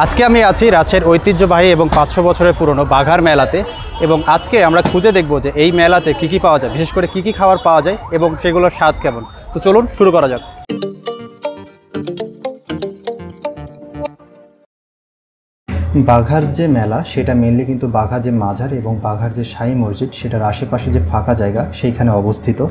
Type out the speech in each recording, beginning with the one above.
আজকে আমি আছি রাজশাহীর ঐতিহ্যবাহী এবং 500 বছরের পুরনো বাঘার মেলাতে এবং আজকে আমরা খুঁজে দেখব যে এই মেলাতে কি কি পাওয়া যায়, বিশেষ করে কি কি খাবার পাওয়া যায় এবং সেগুলোর স্বাদ কেমন। তো চলুন শুরু করা যাক। বাঘার যে মেলা সেটা মেনলি কিন্তু বাঘা যে মাজার এবং বাঘার যে শাহী মসজিদ সেটার আশেপাশে যে ফাঁকা জায়গা সেইখানে অবস্থিত।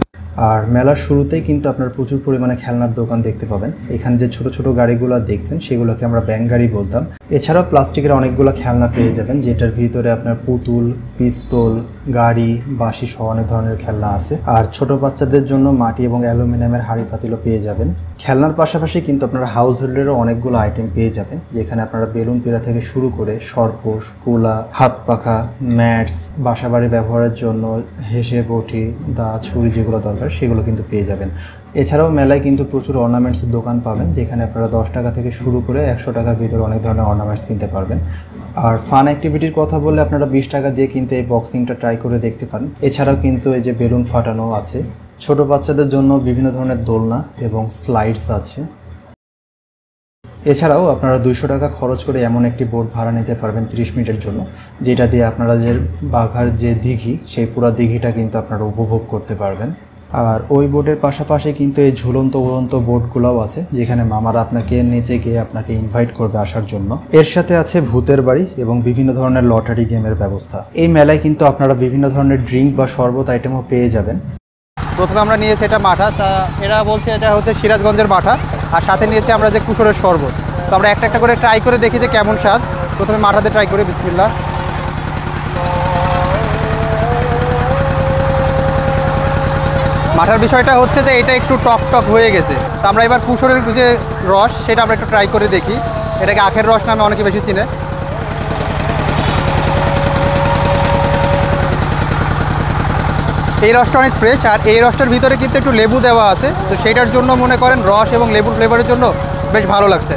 আর মেলার শুরুতেই কিন্তু আপনার প্রচুর পরিমাণে খেলনার দোকান দেখতে পাবেন। এখানে যে ছোট ছোট গাড়িগুলো দেখছেন সেগুলোকে আমরা ব্যাং গাড়ি বলতাম। এছাড়াও প্লাস্টিকের অনেকগুলো খেলনা পেয়ে যাবেন, যেটার ভিতরে আপনার পুতুল, পিস্তল, গাড়ি, বাঁশি সহ অনেক ধরনের খেলনা আছে। আর ছোট বাচ্চাদের জন্য মাটি এবং অ্যালুমিনিয়ামের হাঁড়ি পাতিলও পেয়ে যাবেন। খেলনার পাশাপাশি কিন্তু আপনারা হাউস হোল্ডেরও অনেকগুলো আইটেম পেয়ে যাবেন, যেখানে আপনারা বেলুন পেড়া থেকে শুরু করে সরপোষ, কুলা, হাত পাখা, ম্যাটস, বাসাবাড়ি ব্যবহারের জন্য হেসে বটি, দা, ছুরি যেগুলো দরকার সেগুলো কিন্তু পেয়ে যাবেন। এছাড়াও মেলায় কিন্তু প্রচুর অর্নামেন্টসের দোকান পাবেন, যেখানে আপনারা 10 টাকা থেকে শুরু করে 100 টাকার ভিতরে অনেক ধরনের অর্নামেন্টস কিনতে পারবেন। আর ফান অ্যাক্টিভিটির কথা বললে আপনারা 20 টাকা দিয়ে কিন্তু এই বক্সিংটা ট্রাই করে দেখতে পারেন। এছাড়াও কিন্তু এই যে বেলুন ফাটানো আছে, ছোট বাচ্চাদের জন্য বিভিন্ন ধরনের দোলনা এবং স্লাইডস আছে। এছাড়াও আপনারা 200 টাকা খরচ করে এমন একটি বোট ভাড়া নিতে পারবেন 30 মিনিটের জন্য, যেটা দিয়ে আপনারা যে বাঘার যে দিঘি সেই পুরো দিঘিটা কিন্তু আপনারা উপভোগ করতে পারবেন। আর ওই বোটের পাশাপাশি কিন্তু এই ঝুলন্ত উড়ন্ত বোটগুলোও আছে, যেখানে মামারা আপনাকে নিচে গিয়ে আপনাকে ইনভাইট করবে আসার জন্য। এর সাথে আছে ভূতের বাড়ি এবং বিভিন্ন ধরনের লটারি গেমের ব্যবস্থা। এই মেলায় কিন্তু আপনারা বিভিন্ন ধরনের ড্রিঙ্ক বা শরবত আইটেমও পেয়ে যাবেন। প্রথমে আমরা নিয়েছি এটা মাঠা, তা এরা বলছে এটা হচ্ছে সিরাজগঞ্জের মাঠা, আর সাথে নিয়েছি আমরা যে কুশোরের শরবত। তো আমরা একটা একটা করে ট্রাই করে দেখি যে কেমন স্বাদ। প্রথমে মাঠাতে ট্রাই করি, বিসমিল্লাহ। মাঠার বিষয়টা হচ্ছে যে এটা একটু টক টক হয়ে গেছে। তো আমরা এবার কুশোরের যে রস সেটা আমরা একটু ট্রাই করে দেখি। এটাকে আখের রস নামে অনেকে বেশি চিনে। এই রসটা অনেক ফ্রেশ, আর এই রসটার ভিতরে কিন্তু একটু লেবু দেওয়া আছে, তো সেইটার জন্য মনে করেন রস এবং লেবুর ফ্লেভারের জন্য বেশ ভালো লাগছে।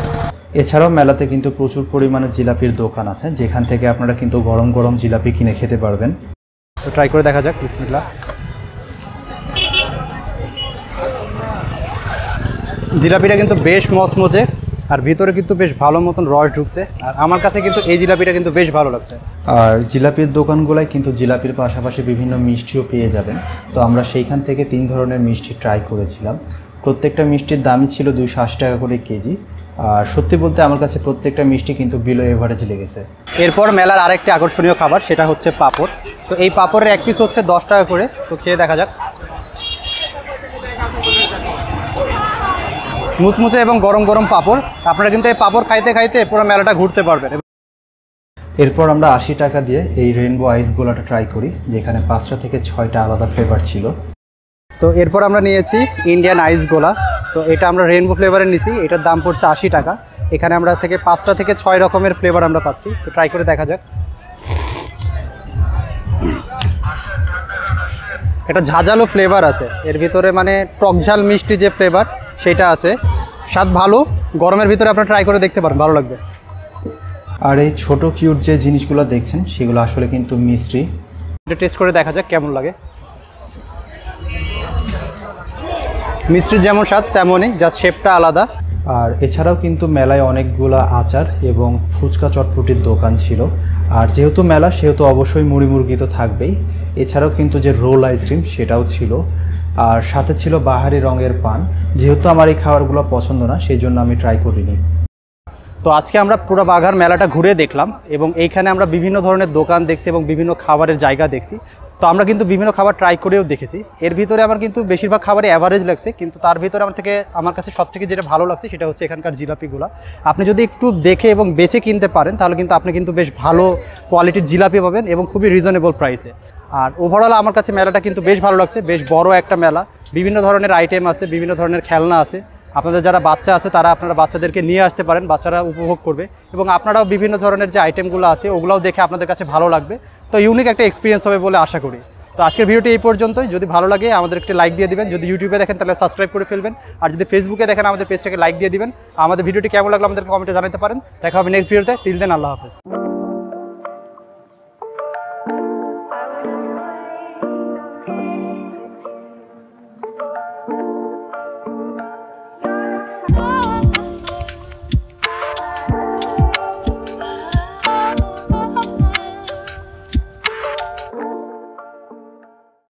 এছাড়াও মেলাতে কিন্তু প্রচুর পরিমাণে জিলাপির দোকান আছে, যেখান থেকে আপনারা কিন্তু গরম গরম জিলাপি কিনে খেতে পারবেন। তো ট্রাই করে দেখা যাক, বিসমিল্লাহ। জিলাপিটা কিন্তু বেশ মচমচে, আর ভিতরে কিন্তু বেশ ভালো মতন রস ঢুকছে, আর আমার কাছে কিন্তু এই জিলাপিটা কিন্তু বেশ ভালো লাগছে। আর জিলাপির দোকানগুলোয় কিন্তু জিলাপির পাশাপাশি বিভিন্ন মিষ্টিও পেয়ে যাবেন। তো আমরা সেইখান থেকে 3 ধরনের মিষ্টি ট্রাই করেছিলাম। প্রত্যেকটা মিষ্টির দামই ছিল 280 টাকা করে কেজি। আর সত্যি বলতে আমার কাছে প্রত্যেকটা মিষ্টি কিন্তু বিলো এভারেজ লেগেছে। এরপর মেলার আরেকটি আকর্ষণীয় খাবার সেটা হচ্ছে পাঁপড়। তো এই পাঁপড়ের এক পিস হচ্ছে 10 টাকা করে। তো খেয়ে দেখা যাক। মুচমুচে এবং গরম গরম পাঁপড়। আপনারা কিন্তু এই পাঁপড় খাইতে খাইতে পুরো মেলাটা ঘুরতে পারবেন। এরপর আমরা 80 টাকা দিয়ে এই রেইনবো আইস গোলাটা ট্রাই করি, যেখানে 5টা থেকে 6টা আলাদা ফ্লেভার ছিল। তো এরপর আমরা নিয়েছি ইন্ডিয়ান আইস গোলা। তো এটা আমরা রেইনবো ফ্লেভারের নিছি, এটার দাম পড়ছে 80 টাকা। এখানে আমরা 5টা থেকে 6 রকমের ফ্লেভার আমরা পাচ্ছি। তো ট্রাই করে দেখা যাক। এটা ঝাঁঝালো ফ্লেভার আছে এর ভিতরে, মানে টক ঝাল মিষ্টি যে ফ্লেভার সেটা আছে। স্বাদ ভালো, গরমের ভিতরে আপনারা ট্রাই করে দেখতে পারেন, ভালো লাগবে। আর এই ছোট কিউট যে জিনিসগুলো দেখছেন সেগুলো আসলে কিন্তু মিষ্টি। এটা টেস্ট করে দেখা যাক কেমন লাগে। মিষ্টির যেমন স্বাদ তেমনই, জাস্ট শেপটা আলাদা। আর এছাড়াও কিন্তু মেলায় অনেকগুলো আচার এবং ফুচকা চটপটির দোকান ছিল। আর যেহেতু মেলা সেহেতু অবশ্যই মুড়ি মুরগি তো থাকবেই। এছাড়াও কিন্তু যে রোল আইসক্রিম সেটাও ছিল, আর সাথে ছিল বাহারি রঙের পান। যেহেতু আমার এই খাবারগুলো পছন্দ না সেই জন্য আমি ট্রাই করিনি। তো আজকে আমরা পুরো বাঘার মেলাটা ঘুরে দেখলাম এবং এইখানে আমরা বিভিন্ন ধরনের দোকান দেখছি এবং বিভিন্ন খাবারের জায়গা দেখছি। তো আমরা কিন্তু বিভিন্ন খাবার ট্রাই করেও দেখেছি। এর ভিতরে আমার কিন্তু বেশিরভাগ খাবারই অ্যাভারেজ লাগছে, কিন্তু তার ভিতরে আমার কাছে সব থেকে যেটা ভালো লাগছে সেটা হচ্ছে এখানকার জিলাপিগুলো। আপনি যদি একটু দেখে এবং বেছে কিনতে পারেন তাহলে কিন্তু আপনি কিন্তু বেশ ভালো কোয়ালিটির জিলাপি পাবেন এবং খুবই রিজনেবল প্রাইসে। আর ওভারঅল আমার কাছে মেলাটা কিন্তু বেশ ভালো লাগছে। বেশ বড় একটা মেলা, বিভিন্ন ধরনের আইটেম আছে, বিভিন্ন ধরনের খেলনা আছে। আপনাদের যারা বাচ্চা আছে তারা আপনারা বাচ্চাদেরকে নিয়ে আসতে পারেন, বাচ্চারা উপভোগ করবে এবং আপনারাও বিভিন্ন ধরনের যে আইটেমগুলো আছে ওগুলোও দেখে আপনাদের কাছে ভালো লাগবে। তো ইউনিক একটা এক্সপিরিয়েন্স হবে বলে আশা করি। তো আজকের ভিডিওটি এই পর্যন্তই। যদি ভালো লাগে আমাদের একটি লাইক দিয়ে দিবেন, যদি ইউটিউবে দেখেন তাহলে সাবস্ক্রাইব করে ফেলবেন, আর যদি ফেসবুকে দেখেন আমাদের পেজটাকে লাইক দিয়ে দিবেন। আমাদের ভিডিওটি কেমন লাগলো আমাদেরকে কমেন্টে জানাতে পারেন। দেখা হবে নেক্সট ভিডিওতে। টিল দেন, আল্লাহ হাফেজ।